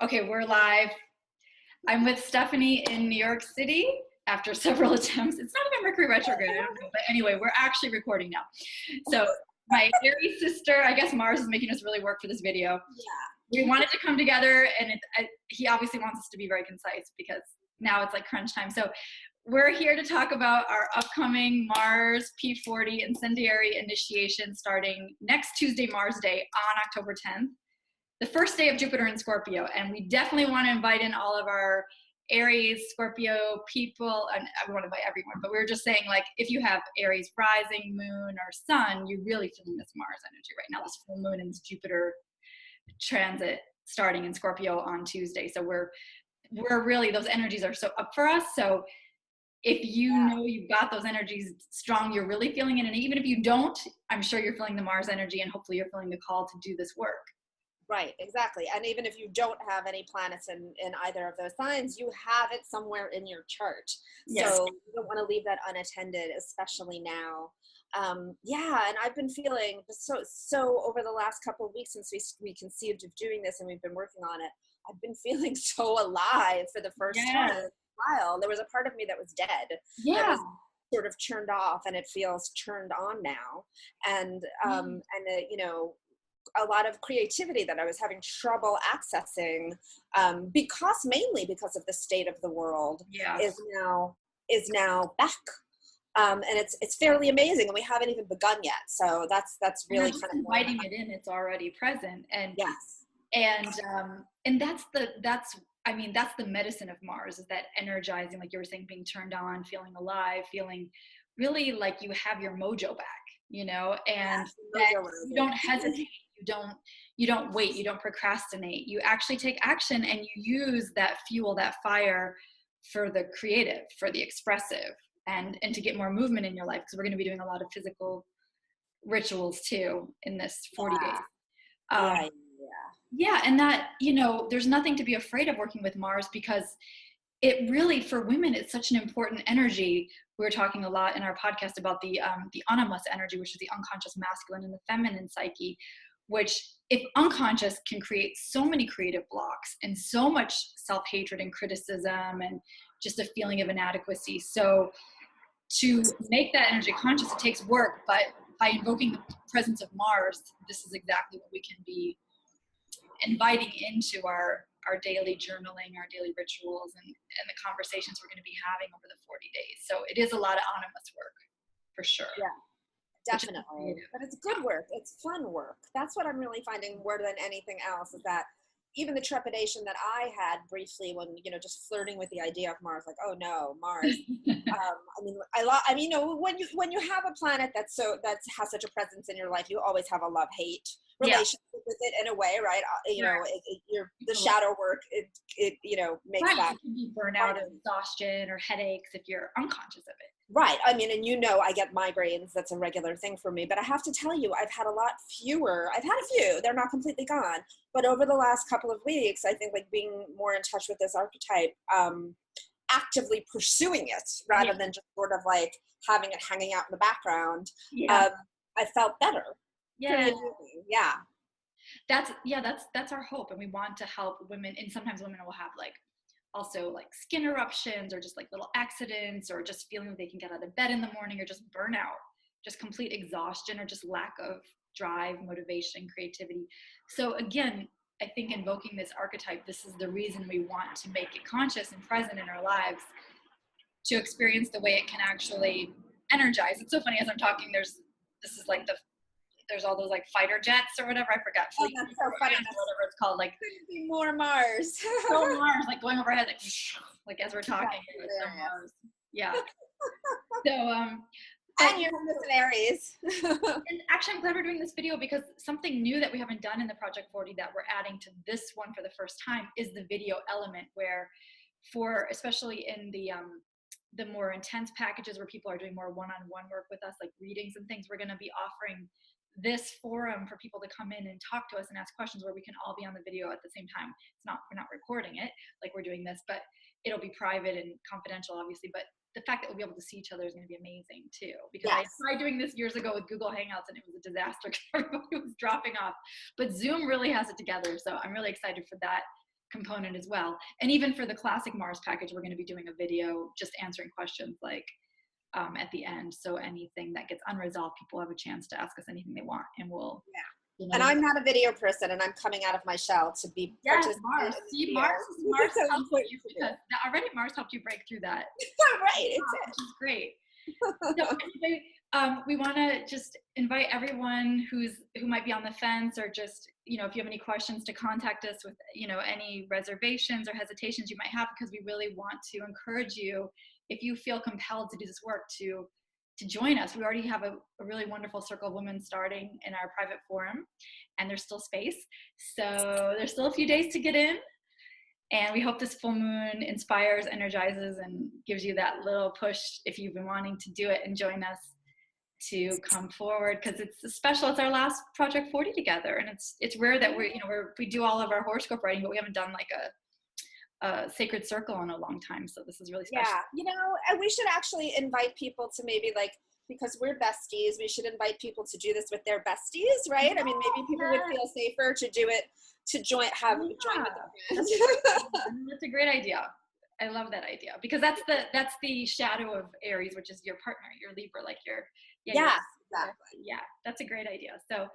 Okay, we're live. I'm with Stephanie in New York City after several attempts. It's not even Mercury retrograde, I don't know. But anyway, we're actually recording now. So my Aries sister, I guess Mars is making us really work for this video. Yeah. We wanted to come together, and he obviously wants us to be very concise because now it's like crunch time. So we're here to talk about our upcoming Mars P40 incendiary initiation starting next Tuesday, Mars Day on October 10th. The first day of Jupiter in Scorpio, and we definitely want to invite in all of our Aries, Scorpio people, and we want to invite everyone, but we were just saying, like, if you have Aries rising, moon, or sun, you're really feeling this Mars energy right now, this full moon and this Jupiter transit starting in Scorpio on Tuesday. So we're really, those energies are so up for us. So if you know you've got those energies strong, you're really feeling it. And even if you don't, I'm sure you're feeling the Mars energy, and hopefully you're feeling the call to do this work. Right, exactly. And even if you don't have any planets in either of those signs, you have it somewhere in your chart. Yes. So you don't want to leave that unattended, especially now. Yeah, and I've been feeling so over the last couple of weeks since we conceived of doing this and we've been working on it, I've been feeling so alive for the first time in a while. There was a part of me that was dead. Yeah. That was sort of turned off, and it feels turned on now. And you know, a lot of creativity that I was having trouble accessing mainly because of the state of the world is now back. And it's fairly amazing, and we haven't even begun yet. So that's really kind of inviting it in. It's already present, and yes, and that's the medicine of Mars, is that energizing, like you were saying, being turned on, feeling alive, feeling really like you have your mojo back, you know, and that you don't hesitate. You don't wait, you don't procrastinate, you actually take action, and you use that fuel, that fire, for the creative, for the expressive, and to get more movement in your life, because we're going to be doing a lot of physical rituals too in this 40 days. Yeah, and that, you know, there's nothing to be afraid of working with Mars, because it really, for women, it's such an important energy. We were talking a lot in our podcast about the Animus Energy, which is the unconscious masculine and the feminine psyche, which, if unconscious, can create so many creative blocks and so much self-hatred and criticism and just a feeling of inadequacy. So to make that energy conscious, it takes work, but by invoking the presence of Mars, this is exactly what we can be inviting into our daily journaling, our daily rituals, and the conversations we're going to be having over the 40 days. So it is a lot of Animus work, for sure. Yeah. Definitely. But it's good work. It's fun work. That's what I'm really finding more than anything else, is that even the trepidation that I had briefly when, you know, just flirting with the idea of Mars, like, oh no, Mars. I mean, you know, when you have a planet that has such a presence in your life, you always have a love-hate relationship with it in a way, right? You know, the shadow work, it you know, makes that. It can be burnout, or exhaustion, or headaches if you're unconscious of it. Right. I mean, and you know, I get migraines. That's a regular thing for me. But I have to tell you, I've had a few. They're not completely gone. But over the last couple of weeks, I think, like, being more in touch with this archetype, actively pursuing it rather than just sort of like having it hanging out in the background, I felt better. Yeah. Yeah. That's our hope. And we want to help women. And sometimes women will have also like skin eruptions, or just like little accidents, or just feeling like they can get out of bed in the morning, or just burnout, just complete exhaustion, or just lack of drive, motivation, creativity. So again, I think invoking this archetype, this is the reason we want to make it conscious and present in our lives, to experience the way it can actually energize. It's so funny, as I'm talking, there's all those like fighter jets or whatever, I forgot. Oh, that's so funny. Whatever it's called, like more Mars. So Mars, like going overhead, like as we're talking. So Mars. Yeah. So and you're in Aries. And actually, I'm glad we're doing this video, because something new that we haven't done in the Project 40 that we're adding to this one for the first time is the video element, where especially in the more intense packages where people are doing more one-on-one work with us, like readings and things, we're going to be offering this forum for people to come in and talk to us and ask questions, where we can all be on the video at the same time. We're not recording it like we're doing this, but it'll be private and confidential, obviously. But the fact that we'll be able to see each other is going to be amazing too, because I tried doing this years ago with Google Hangouts, and it was a disaster because everybody was dropping off. But Zoom really has it together, so I'm really excited for that component as well. And even for the classic Mars package, we're going to be doing a video just answering questions like at the end. So anything that gets unresolved, people have a chance to ask us anything they want, and we'll. Yeah. You know, and I'm not a video person, and I'm coming out of my shell to be participating Mars. in See, video. Mars So helped you because already Mars helped you break through that. Right, Which is great. So anyway, we want to just invite everyone who might be on the fence, or just, you know, if you have any questions, to contact us with, you know, any reservations or hesitations you might have, because we really want to encourage you, if you feel compelled to do this work, to join us. We already have a really wonderful circle of women starting in our private forum, and there's still space. So there's still a few days to get in. And we hope this full moon inspires, energizes, and gives you that little push, if you've been wanting to do it and join us, to come forward, because it's special. It's our last Project 40 together, and it's rare that we do all of our horoscope writing, but we haven't done like a sacred circle in a long time. So this is really special. Yeah, you know, and we should actually invite people to maybe, like, because we're besties, we should invite people to do this with their besties, right? I mean, maybe people would feel safer to do it, to join with their friends. That's a great idea. I love that idea, because that's the shadow of Aries, which is your partner, your Libra, like Exactly. Yeah, that's a great idea. So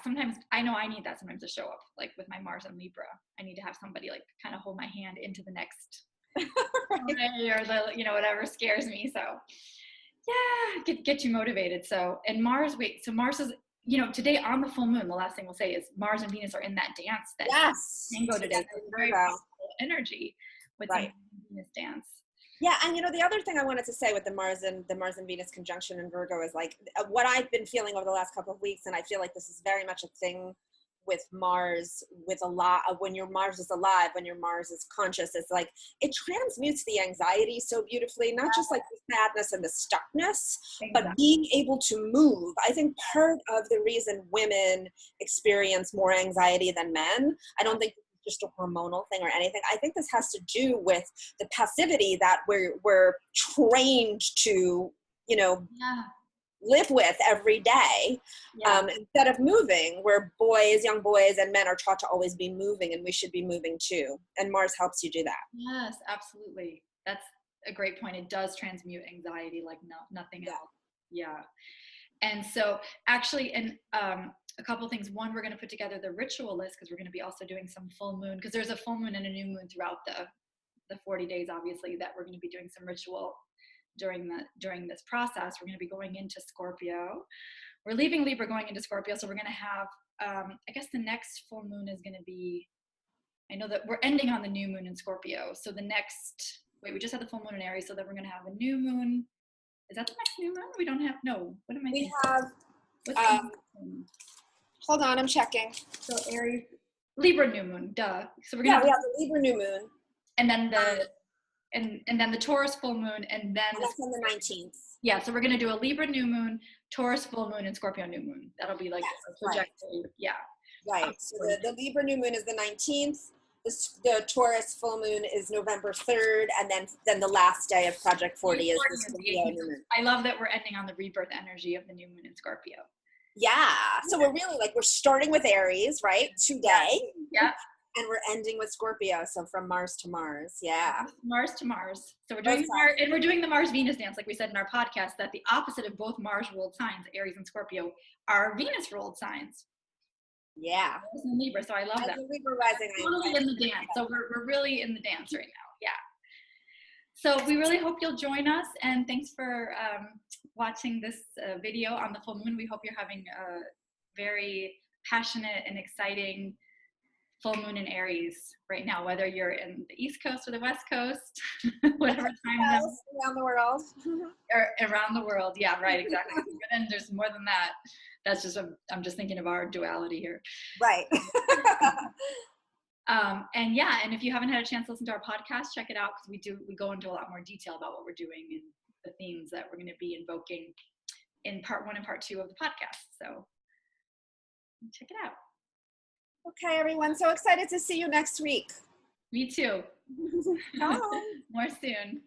sometimes I know I need that sometimes to show up, like with my Mars and Libra. I need to have somebody like kind of hold my hand into the next right. Or the, you know, whatever scares me. So yeah, get you motivated. So, and Mars is, you know, today on the full moon, the last thing we'll say is Mars and Venus are in that dance, that tango today. So it's very powerful energy with the Venus dance. Yeah, and you know, the other thing I wanted to say with the Mars and Venus conjunction in Virgo is, like, what I've been feeling over the last couple of weeks, and I feel like this is very much a thing with Mars, with a lot of when your Mars is alive, when your Mars is conscious, it's like it transmutes the anxiety so beautifully, not just like the sadness and the stuckness, but being able to move. I think part of the reason women experience more anxiety than men, I don't think just a hormonal thing or anything. I think this has to do with the passivity that we're trained to, you know, live with every day. Instead of moving, where young boys and men are taught to always be moving, and we should be moving too. And Mars helps you do that. Yes, absolutely. That's a great point. It does transmute anxiety like nothing else. Yeah. And so actually, a couple things. One, we're going to put together the ritual list, because we're going to be also doing some full moon, because there's a full moon and a new moon throughout the 40 days, obviously, that we're going to be doing some ritual during this process. We're going to be going into Scorpio. We're leaving Libra, going into Scorpio. So we're going to have, I guess the next full moon is going to be, I know that we're ending on the new moon in Scorpio. So we just had the full moon in Aries. So then we're going to have a new moon. Is that the next new moon? We don't have, no. What am I thinking? We have, hold on, I'm checking. So Aries, Libra new moon, duh. So we have the Libra new moon. And then and then the Taurus full moon, and then that's on the 19th. Yeah, so we're going to do a Libra new moon, Taurus full moon, and Scorpio new moon. That'll be like a trajectory. Right. Yeah. Right. So the Libra new moon is the 19th. The Taurus full moon is November 3rd, and then the last day of Project 40 is the Scorpio new moon. I love that we're ending on the rebirth energy of the new moon in Scorpio. Yeah. So we're really we're starting with Aries, right? Today. Yeah. And we're ending with Scorpio. So from Mars to Mars. Yeah. Mars to Mars. So we're doing the Mars Venus dance, like we said in our podcast, that the opposite of both Mars ruled signs, Aries and Scorpio, are Venus ruled signs. Yeah. And Libra, so I love that. Libra rising. Totally in the dance. So we're really in the dance right now. Yeah. So we really hope you'll join us, and thanks for watching this video on the full moon. We hope you're having a very passionate and exciting full moon in Aries right now, whether you're in the East Coast or the West Coast, whatever time zone. Around the world. Or around the world. Yeah, right, exactly. And there's more than that. That's just, I'm just thinking of our duality here. Right. And if you haven't had a chance to listen to our podcast, check it out, because we go into a lot more detail about what we're doing and the themes that we're going to be invoking in part 1 and part 2 of the podcast. So check it out. Okay, everyone. So excited to see you next week. Me too. Bye. More soon.